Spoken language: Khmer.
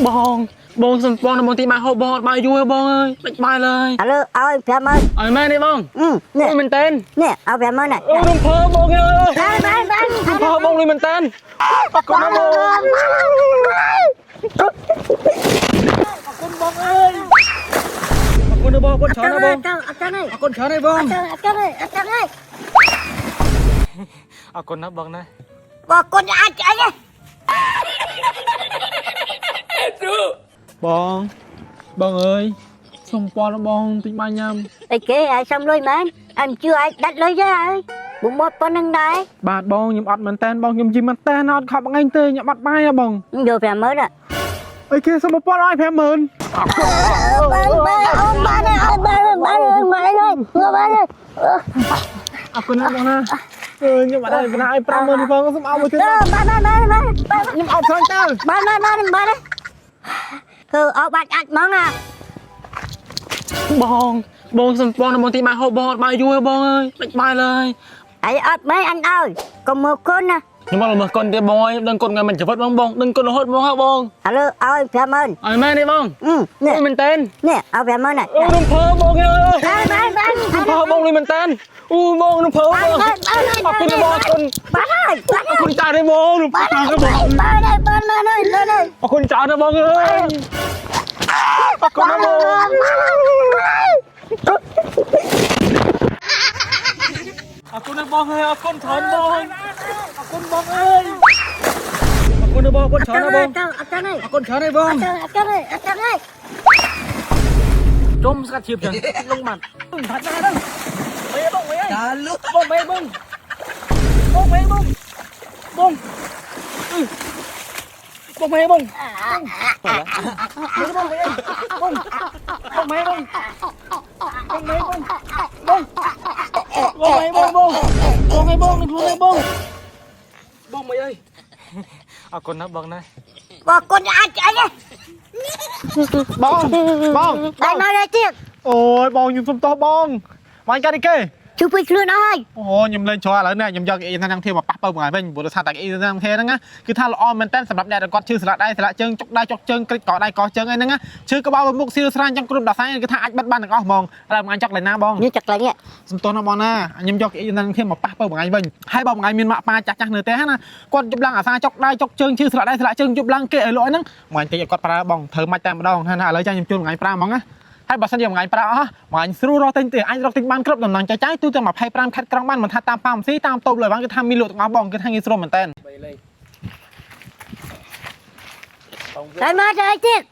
บองสมปองบางทีมาหอบบองมาอยู่บองเลยไปเลยเอาแผ่นมันไอ้แม่นี่บองเนี่ยมันเต้นเนี่ยเอาแผ่นมันน่ะลุงเพิ่มบองเลยลุงเพิ่มบองเลยมันเต้นขอบคุณนะบองขอบคุณบองเอ้ยขอบคุณนะบองคนช้อนนะบองเอาคนช้อนให้บองเอาคนนับบองนะบอกคนอาจารย์บองเอ้ยสมปองบองติมาnhầmไอ้เก๋ไอ้xong rồi mà anh chưa ai đặt lời ra ơi bụng một con ăn đấy បាទបងខ្ញុំអត់មែនតែនបងខ្ញុំជិះមែនតែនអត់ខំបងឯងទេខ្ញុំអត់បាយហ៎បង vô phèm mới đó អីគេសុំ1000ឲ្យ50000ba ơiអរគុណណាបងណាខ្ញុំអត់ឲ្យ50000នេះបងសុំឲ្យមួយទៀតខ្ញុំអត់ស្រង់ទៅbaคือเอาบัตรอัดมั้งอ่ะបងសុំបងមកទីមកហូបបងអត់បាយយូរបងអើយមិនបាយឡើយ ไอ้อัดmấy anh ơi còn một con nè ខ្ញុំមកមើលកូនទៀតបងអើយដឹងកូនថ្ងៃមិនជីវិតបងដឹងកូនរហូតបងហ៎បង ơi phèm ơn ឲ្យមែនទេបងមែនតែន nèเอาphèm ơn này អូរំភើបងអើយរំភើបងនេះមែនតែនអូបងរំភើបងអរគុណបងអរគុណ ba ơi អរគុណចាទេបងរំភើបងba đây អរគុណចាទេបងអើយអរគុណបងអរគុណបងអើយអរគុណច្រើនបងអរគុណបងអើយអរគុណបងអរគុណច្រើនបងអរគុណច្រើនទេបងជុំស្កាត់ឈៀបចឹងលងបាត់ថាត់ណាទៅមេបងមេចាលុកបងមេបងមេបងបងមេបងទៅឡាបងមេបងមេបងមេបងបងមេបងបងមេបងនឹងខ្លួនឯងបងមេអើយអរគុណណាបងណា บอกคนอาจารย์ បង ได้มาเลยទៀត អូយបងខ្ញុំសុំទោសបងមកកាត់អីគេ ជួយពីខ្លួនអើយ អូខ្ញុំលេងច្រឡឥឡូវនេះខ្ញុំយកអ៊ីនថាំងធាមកប៉ះបើមួយថ្ងៃវិញព្រោះថាតែអ៊ីនថាំងធាហ្នឹងគឺថាល្អមែនតើសម្រាប់អ្នកដែលគាត់ឈឺស្លាកដៃស្លាកជើងចុកដៃចុកជើងគ្រិចកដៃកជើងអីហ្នឹងឈឺក្បាលមុខសៀលស្រាញចង់គ្រប់ដល់ផ្នែកគឺថាអាចបិទបានទាំងអស់ហ្មងតែមួយថ្ងៃចុកលេងណាបង នេះចាក់ឡើងនេះ សុំទោសណាបងណាខ្ញុំយកអ៊ីនថាំងធាមកប៉ះបើមួយថ្ងៃវិញហើយបើមួយថ្ងៃមានម៉ាក់ប៉ាចាស់នៅទេណាគាត់ជប់ឡើងអាសាចុកដៃចុកជើងឈឺស្លាកដៃស្លាកជើងជប់ឡើងគេឲ្យលក់ហ្នឹងមួយថ្ងៃតិចគាត់ប្រើបងធ្វើមិនតែម្ដងថាឥឡូវចាខ្ញុំជូនមួយថ្ងៃប្រើហ្មងណាហើយបើសិនជាមួយថ្ងៃប្រើអស់មួយថ្ងៃស្រួលរកទិញទេអាចរកទិញបានគ្រប់ដំណឹងចាយទូទាំង25ខេត្តក្រុងបានមិនថាតាមប៉ាំស៊ីតាមតូបលើបានគឺថាមានលក់ទាំងអស់បងគឺថាងាយស្រួលមែនតើ ได้มาเลยទៀត